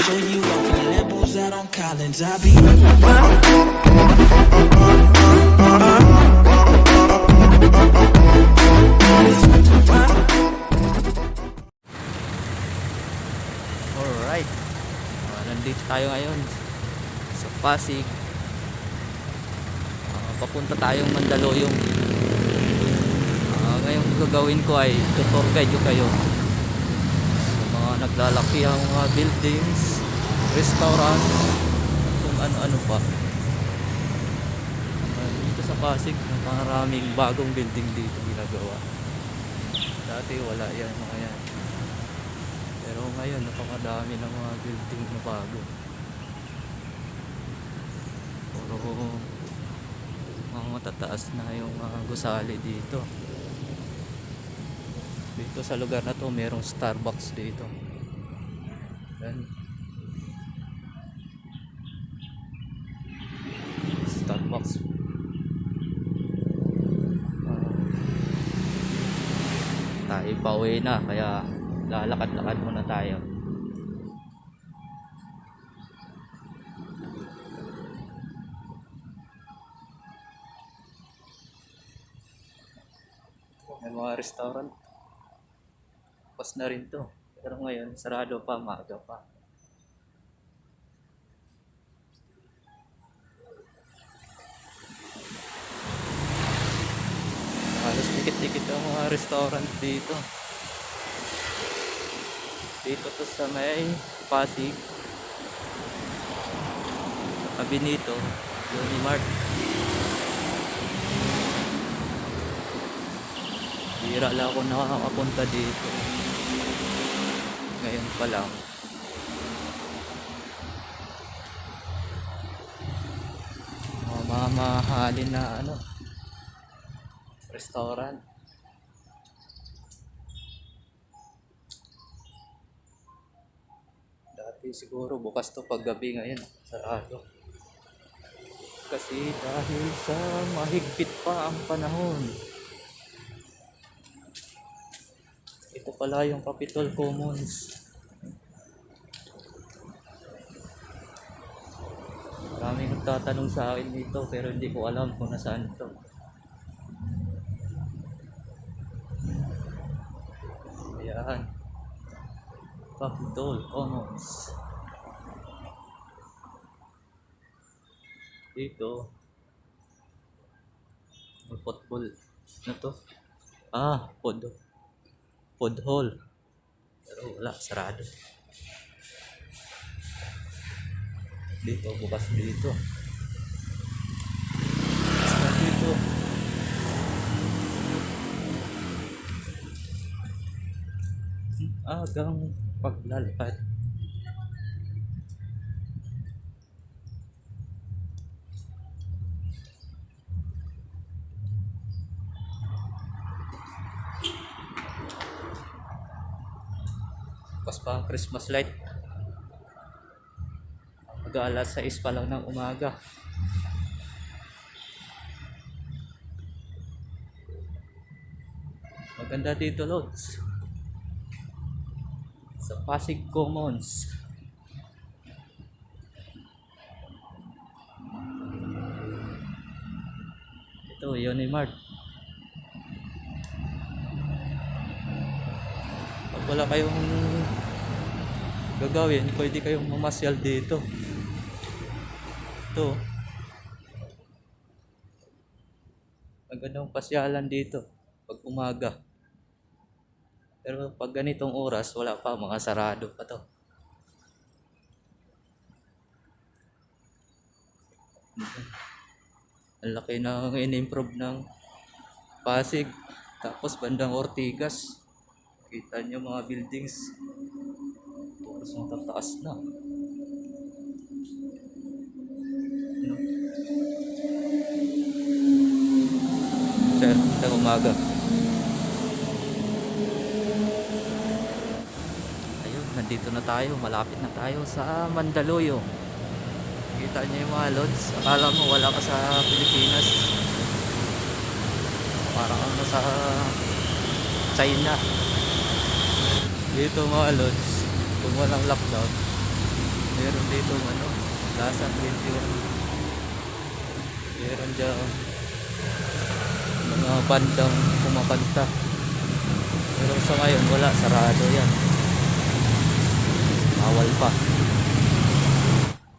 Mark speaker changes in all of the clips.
Speaker 1: show you off in Lambos out on Collins. I be
Speaker 2: alright. Nandito tayo ngayon sa Pasig. Papunta tayong Mandaluyong. Ngayong gagawin ko ay tutor guide ko kayo sa mga naglalaki ang mga buildings, restaurant, kung ano-ano pa. Dito sa Pasig, maraming bagong building dito ginagawa. Dati wala yan, mga yan. Pero ngayon napakadami ng mga building na bago. Puro mga matataas na yung mga gusali dito. Dito sa lugar na to merong Starbucks dito. Yan. Starbucks. Tayo pauwi na kaya lalakad-lakad muna tayo. May mga restaurant. Pas na rin to. Pero ngayon, sarado pa, maaga pa. Halos dikit-dikit ang mga restaurant dito. Dito to sa may Pasig. Tabi nito, Unimart. Bira lang ako nakakapunta dito. Ngayon pa lang. Mamahalin na restaurant. Dati siguro bukas to pag gabi, ngayon sarado. Kasi dahil sa mahigpit pa ang panahon. Ito pala yung Capitol Commons. Maraming nagtatanong sa akin dito pero hindi ko alam kung nasaan ito. Ayan. Capitol Commons. Dito. May football. Ano to? Food hall. Pero wala, sarado. Dito, bukas dito. Bukas dito. Agang paglalakad. Bukas pa ang Christmas light. Mag-aalas 6 pa lang ng umaga. Maganda dito, Lods. Sa Pasig Commons. Ito, Unimart. Pag wala kayong gagawin, pwede kayong mamasyal dito. Ito, magandang pasyalan dito pag umaga. Pero pag ganitong oras, wala pa, mga sarado pa to. Ang laki na in-improve ng Pasig. Tapos bandang Ortigas, kita nyo mga buildings. Tapos matataas na. Sir, sa umaga. Ayun, nandito na tayo. Malapit na tayo sa Mandaluyong. Kita niyo yung mga lods. Akala mo wala ka sa Pilipinas. Parang ano sa China. Dito mga lods, kung walang lockdown, Meron dito ano, Plaza 21. Meron dyan mga bandang kumakanta. Pero sa ngayon wala, sarado yan. Bawal pa.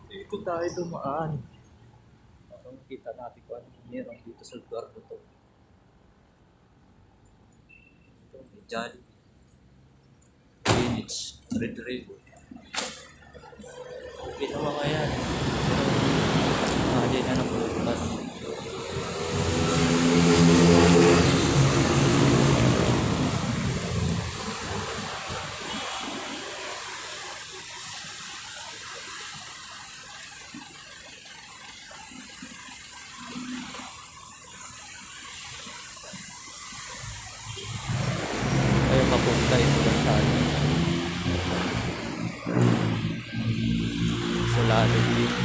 Speaker 2: Dito tayo dumaan. Para makita natin kung ano meron dito sa lugar na to. Ito, may Jollibee. Greenwich, Red Ribbon. Okay na mga yan. Pero mahali na ng bukas. Ayaw mapunta ito lang sa atin. Isolado dito.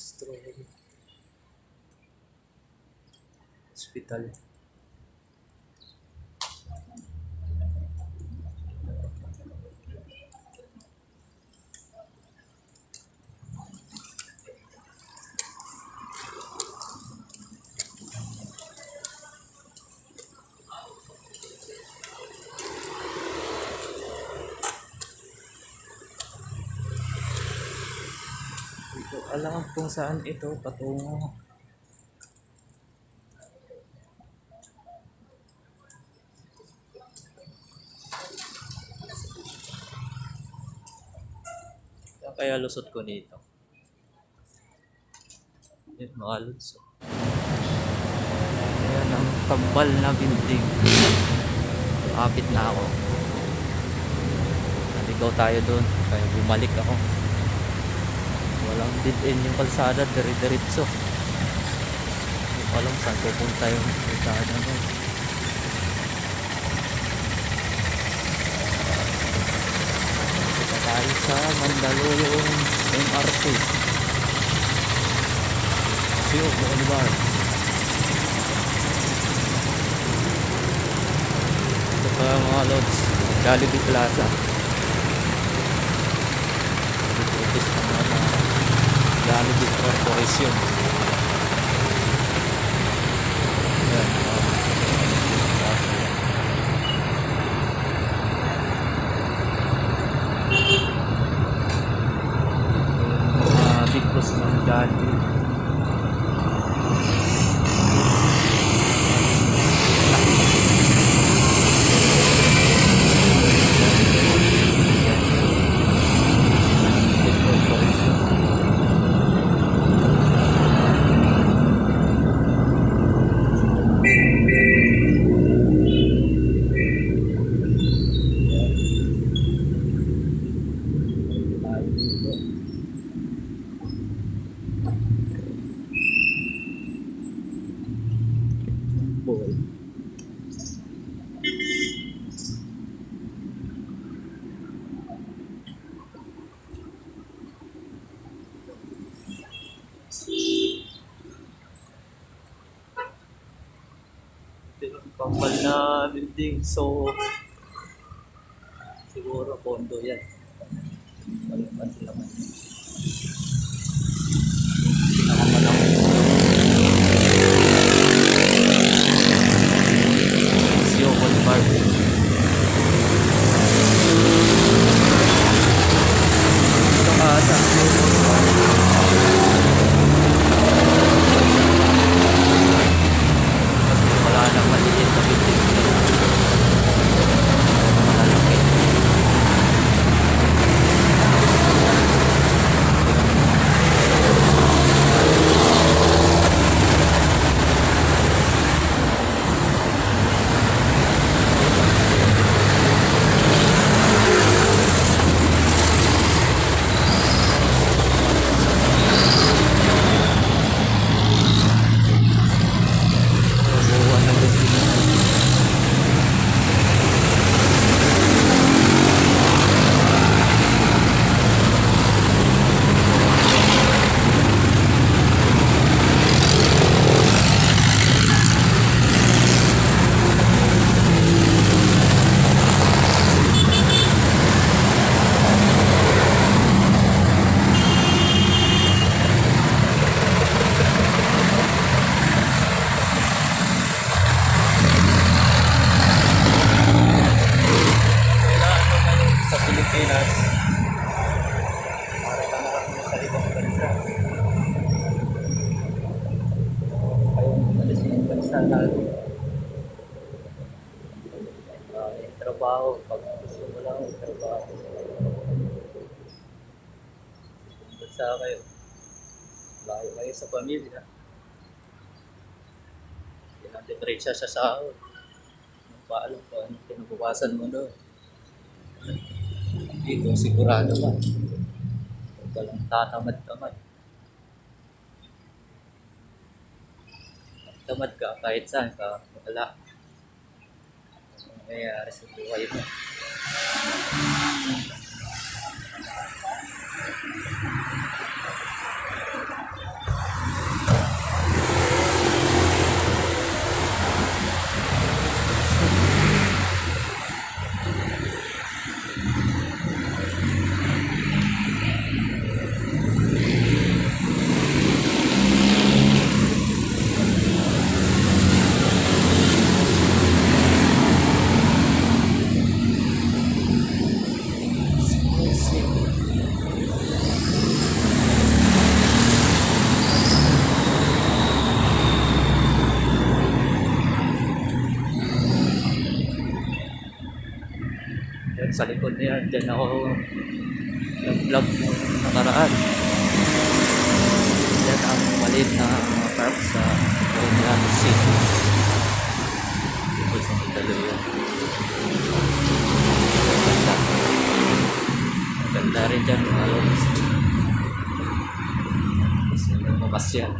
Speaker 2: Astro Hospital. Hindi ko alam kung saan ito patungo. Kaya lusot ko dito. Yan, mga lusot. Ayan ang tambal na building. Kapit na ako. Naligaw tayo doon. Kaya bumalik ako. Walang dead end yung kalsada. Dire-diretso. Hindi ko alam saan pupunta yung kalsada doon. Tayo sa Mandaluyong MRT. Siyo, Bolivar. Ito pa mga lods, Jollibee Plaza. Ito sa mga Jollibee Corporation. Ayan, Bigos ng Jollibee. Boy. Kampal na building, so siguro pondo yan. Wala sila man. Pinakamalaki. Sio Bolivar. Ito ka sa Sio Bolivar. Wala nang maliit na building. Malalaki. sakyanan natin. Trabaho, pag gusto mo lang trabaho. Kung bansa kayo, layo kayo sa pamilya. Hindi lang diferensya sa sahod. Kung paalam ko, anong kinabukasan mo doon. Dito, sigurado ka. Huwag ka lang tatamad ka man. Tamad ka kahit saan ka, wala. Ano nangyayari sa buhay mo? Yan, sa likod niya, dyan ako nag-vlog nung nakaraan. Yan ang maliit na park sa Quezon City. Ito sa Mandaluyong. Maganda. Maganda rin dyan mga lods. Kasi may mamasyan.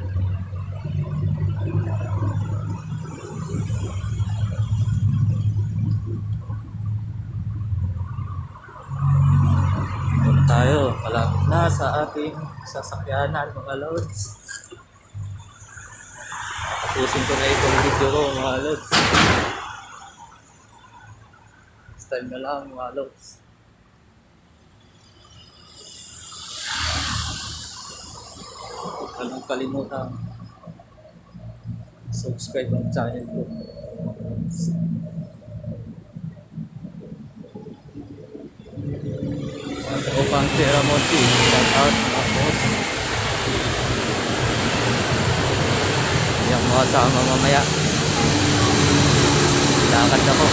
Speaker 2: Tayo, malapit na sa ating sasakyanan mga lods. Tapusin ko na itong video ko mga lods. Next time na lang mga lods. Huwag ka lang kalimutan subscribe ang channel ko. Ako pang Sierra Monte, shout out mga boss. Hindi ako makasama mamaya. Lakad ako.